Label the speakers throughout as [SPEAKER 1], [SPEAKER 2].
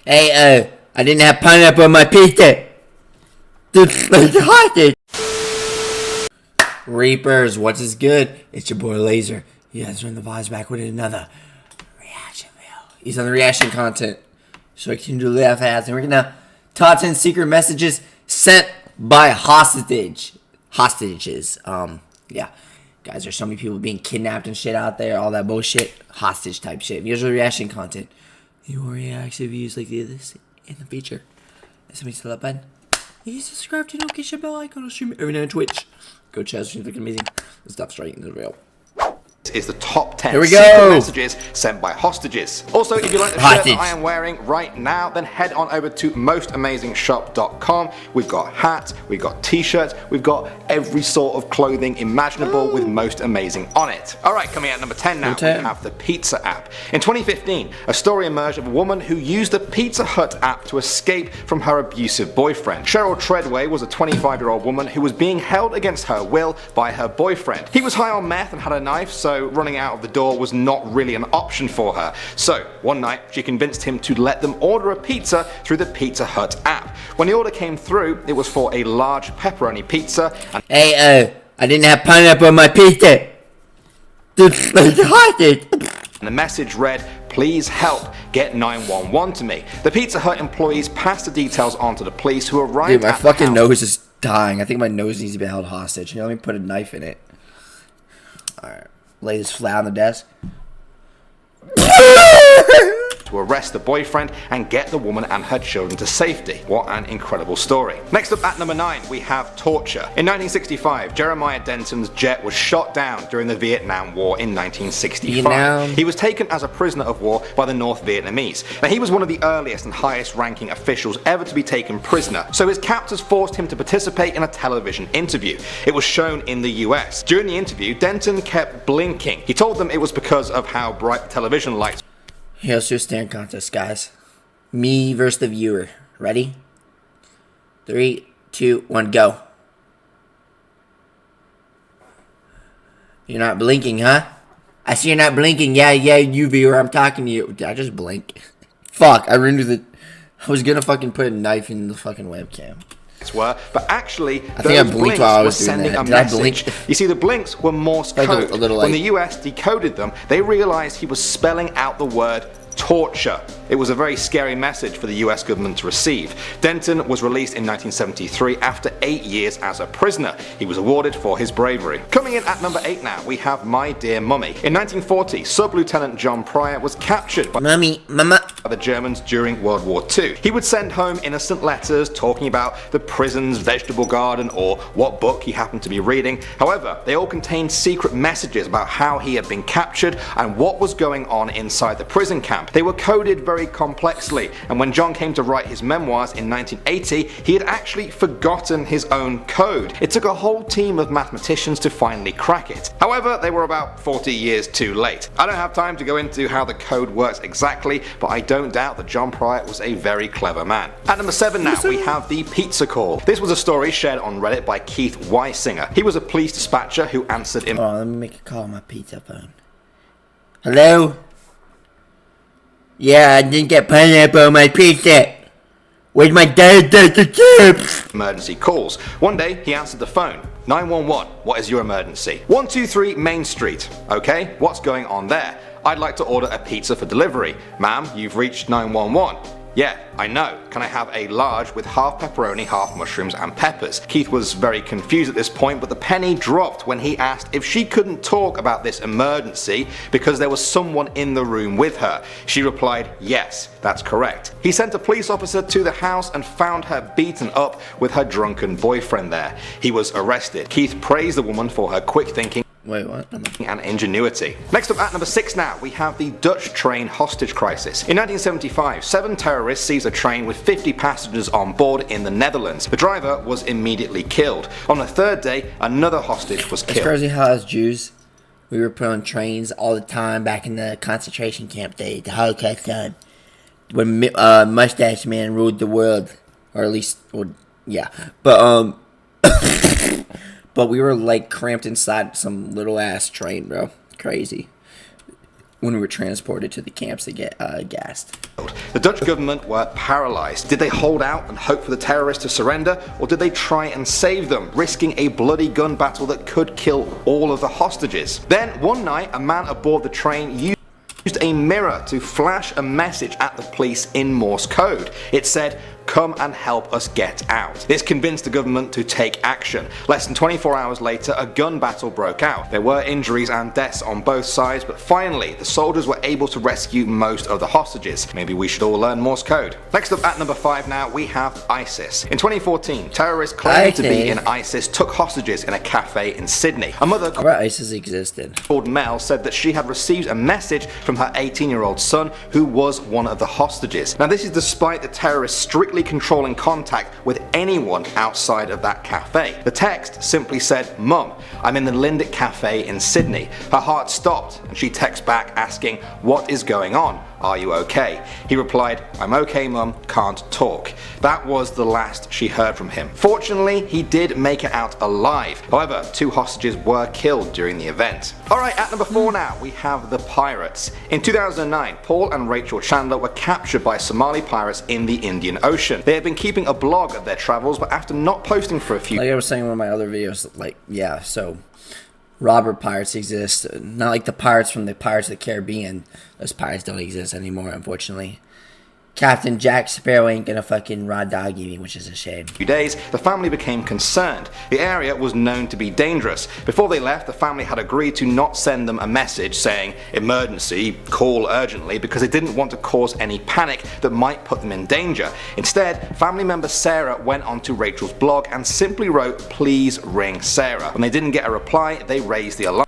[SPEAKER 1] Hey, I didn't have pineapple on my pizza. Dude, Reapers, what is good? It's your boy Laser. You guys are in the vibes back with another reaction video. He's on the reaction content, so I can do laugh ads. And we're gonna top 10 secret messages sent by hostages. Yeah. Guys, there's so many people being kidnapped and shit out there, all that bullshit, hostage type shit. Usually reaction content. You want reaction views like this in the future? Somebody still that button? You subscribe to 𝐂𝐚𝐳𝐸 Bell icon. I'll stream every night on Twitch. Go check out looking amazing. This stuff's right in the real.
[SPEAKER 2] Is the top 10
[SPEAKER 1] Here we
[SPEAKER 2] secret
[SPEAKER 1] go.
[SPEAKER 2] messages sent by hostages. Also, if you like the shirt that I am wearing right now, then head on over to mostamazingshop.com. We've got hats, we've got t-shirts, we've got every sort of clothing imaginable with Most Amazing on it. Alright, coming out number 10 now, we have the Pizza app. In 2015, a story emerged of a woman who used the Pizza Hut app to escape from her abusive boyfriend. Cheryl Treadway was a 25-year-old woman who was being held against her will by her boyfriend. He was high on meth and had a knife, so running out of the door was not really an option for her. So one night she convinced him to let them order a pizza through the Pizza Hut app. When the order came through, it was for a large pepperoni pizza. And
[SPEAKER 1] hey, I didn't have pineapple on my pizza. Dude,
[SPEAKER 2] and the message read, "Please help, get 911 to me." The Pizza Hut employees passed the details on to the police, who arrived
[SPEAKER 1] Dude, my
[SPEAKER 2] at
[SPEAKER 1] fucking
[SPEAKER 2] the house.
[SPEAKER 1] nose is dying. I think my nose needs to be held hostage. Here, let me put a knife in it. Alright. Lay this flat on the desk.
[SPEAKER 2] To arrest the boyfriend and get the woman and her children to safety. What an incredible story. Next up at number 9, we have torture. In 1965, Jeremiah Denton's jet was shot down during the Vietnam War in 1965. He was taken as a prisoner of war by the North Vietnamese. Now, he was one of the earliest and highest ranking officials ever to be taken prisoner, so his captors forced him to participate in a television interview. It was shown in the US. During the interview, Denton kept blinking. He told them it was because of how bright the television lights.
[SPEAKER 1] Here, let's do a staring contest, guys. Me versus the viewer. Ready? 3, 2, 1, go. You're not blinking, huh? I see you're not blinking. Yeah, you viewer, I'm talking to you. Did I just blink? Fuck, I rendered the... I was gonna fucking put a knife in the fucking webcam.
[SPEAKER 2] Were, but actually,
[SPEAKER 1] I think I blinked while I was
[SPEAKER 2] sending
[SPEAKER 1] doing that.
[SPEAKER 2] a
[SPEAKER 1] Did I
[SPEAKER 2] message.
[SPEAKER 1] blink?
[SPEAKER 2] You see, the blinks were Morse code.
[SPEAKER 1] A little
[SPEAKER 2] when the US decoded them, they realized he was spelling out the word torture. It was a very scary message for the US government to receive. Denton was released in 1973 after 8 years as a prisoner. He was awarded for his bravery. Coming in at number 8 now, we have My Dear Mummy. In 1940, Sub-Lieutenant John Pryor was captured by the Germans during World War II. He would send home innocent letters talking about the prison's vegetable garden or what book he happened to be reading. However, they all contained secret messages about how he had been captured and what was going on inside the prison camp. They were coded very complexly, and when John came to write his memoirs in 1980, he had actually forgotten his own code. It took a whole team of mathematicians to finally crack it. However, they were about 40 years too late. I don't have time to go into how the code works exactly, but I don't doubt that John Pryor was a very clever man. At number 7 now, we have the pizza call. This was a story shared on Reddit by Keith Weisinger. He was a police dispatcher who answered in...
[SPEAKER 1] Oh, let me make a call on my pizza phone. Hello? Yeah, I didn't get pineapple on my pizza. Where's my chips?
[SPEAKER 2] Emergency calls. One day, he answered the phone. 911, what is your emergency? 123 Main Street. Okay, what's going on there? I'd like to order a pizza for delivery. Ma'am, you've reached 911. Yeah, I know. Can I have a large with half pepperoni, half mushrooms and peppers? Keith was very confused at this point, but the penny dropped when he asked if she couldn't talk about this emergency because there was someone in the room with her. She replied, yes, that's correct. He sent a police officer to the house and found her beaten up with her drunken boyfriend there. He was arrested. Keith praised the woman for her quick thinking.
[SPEAKER 1] Wait, what?
[SPEAKER 2] And ingenuity. Next up at number 6 now, we have the Dutch train hostage crisis. In 1975, 7 terrorists seized a train with 50 passengers on board in the Netherlands. The driver was immediately killed. On the 3rd day, another hostage was killed.
[SPEAKER 1] It's crazy how as Jews, we were put on trains all the time back in the concentration camp days, the Holocaust time, when Mustache Man ruled the world, or at least, yeah. But but we were like cramped inside some little ass train, bro. Crazy. when we were transported to the camps to get gassed.
[SPEAKER 2] The Dutch government were paralysed. Did they hold out and hope for the terrorists to surrender, or did they try and save them, risking a bloody gun battle that could kill all of the hostages? Then one night, a man aboard the train used a mirror to flash a message at the police in Morse code. It said, "Come and help us get out." This convinced the government to take action. Less than 24 hours later, a gun battle broke out. There were injuries and deaths on both sides, but finally the soldiers were able to rescue most of the hostages. Maybe we should all learn Morse code. Next up at number 5 now, we have ISIS. In 2014, terrorists claiming to be in ISIS took hostages in a cafe in Sydney. A mother
[SPEAKER 1] ISIS existed.
[SPEAKER 2] called Mel said that she had received a message from her 18-year-old son, who was one of the hostages. Now this is despite the terrorists strictly controlling contact with anyone outside of that cafe. The text simply said, "Mum, I'm in the Lindic Cafe in Sydney." Her heart stopped and she texts back asking, "What is going on? Are you okay?" He replied, "I'm okay, Mum, can't talk." That was the last she heard from him. Fortunately, he did make it out alive. However, 2 hostages were killed during the event. Alright, at number 4 now, we have the pirates. In 2009, Paul and Rachel Chandler were captured by Somali pirates in the Indian Ocean. They had been keeping a blog of their travels, but after not posting for a few...
[SPEAKER 1] Like I was saying in one of my other videos, like, yeah, so robber pirates exist. Not like the pirates from the Pirates of the Caribbean. Those pirates don't exist anymore, unfortunately. Captain Jack Sparrow ain't gonna fucking raw dog me, which is a shame.
[SPEAKER 2] Few days, the family became concerned. The area was known to be dangerous. Before they left, the family had agreed to not send them a message saying, "Emergency, call urgently," because they didn't want to cause any panic that might put them in danger. Instead, family member Sarah went onto Rachel's blog and simply wrote, "Please ring Sarah." When they didn't get a reply, they raised the alarm.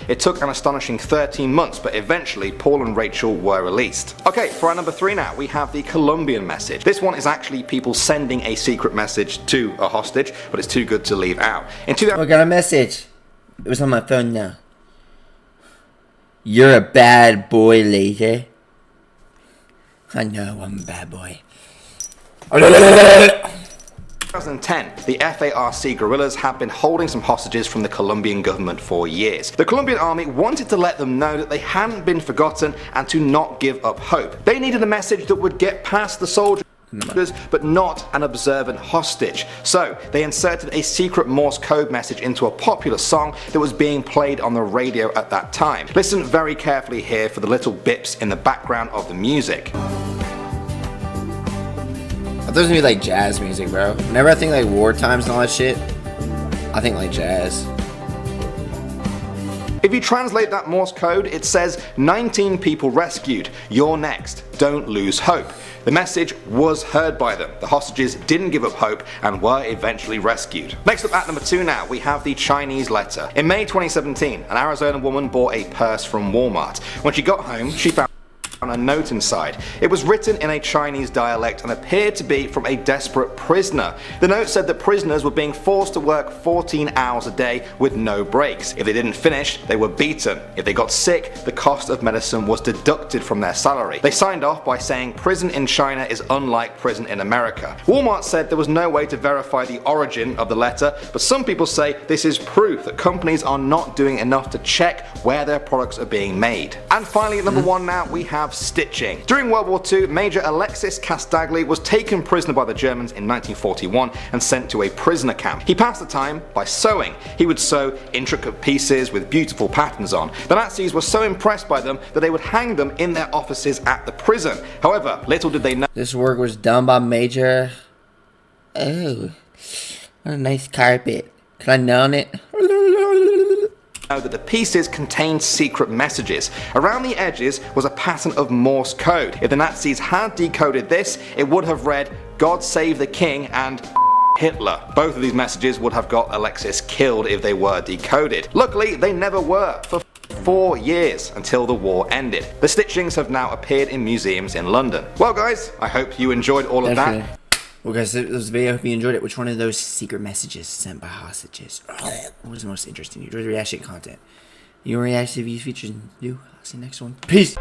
[SPEAKER 2] It took an astonishing 13 months, but eventually Paul and Rachel were released. Okay, for our number 3 now, we have the Colombian message. This one is actually people sending a secret message to a hostage, but it's too good to leave out. In 2000,
[SPEAKER 1] I got a message. It was on my phone now. "You're a bad boy, lady." I know I'm a bad boy.
[SPEAKER 2] 2010, the FARC guerrillas have been holding some hostages from the Colombian government for years. The Colombian army wanted to let them know that they hadn't been forgotten and to not give up hope. They needed a message that would get past the soldiers, but not an observant hostage. So they inserted a secret Morse code message into a popular song that was being played on the radio at that time. Listen very carefully here for the little bips in the background of the music.
[SPEAKER 1] I thought it was gonna be like jazz music, bro. Whenever I think like war times and all that shit, I think like jazz.
[SPEAKER 2] If you translate that Morse code, it says 19 people rescued, you're next, don't lose hope. The message was heard by them. The hostages didn't give up hope and were eventually rescued. Next up at number 2 now, we have the Chinese letter. In May 2017, an Arizona woman bought a purse from Walmart. When she got home, she found a note inside. It was written in a Chinese dialect and appeared to be from a desperate prisoner. The note said that prisoners were being forced to work 14 hours a day with no breaks. If they didn't finish, they were beaten. If they got sick, the cost of medicine was deducted from their salary. They signed off by saying prison in China is unlike prison in America. Walmart said there was no way to verify the origin of the letter, but some people say this is proof that companies are not doing enough to check where their products are being made. And finally at number 1 now, we have stitching. During World War II, Major Alexis Castagli was taken prisoner by the Germans in 1941 and sent to a prisoner camp. He passed the time by sewing. He would sew intricate pieces with beautiful patterns on. The Nazis were so impressed by them that they would hang them in their offices at the prison. However, little did they know
[SPEAKER 1] this work was done by Major. Oh, what a nice carpet. Can I nail on it?
[SPEAKER 2] that the pieces contained secret messages. Around the edges was a pattern of Morse code. If the Nazis had decoded this, it would have read, "God save the king" and Hitler. Both of these messages would have got Alexis killed if they were decoded. Luckily, they never were, for 4 years until the war ended. The stitchings have now appeared in museums in London. Well guys, I hope you enjoyed all of that.
[SPEAKER 1] Well guys, this video, I hope you enjoyed it. Which one of those secret messages sent by hostages? What was the most interesting? You enjoyed the reaction content. You want to react to these features? I'll see you next one. Peace!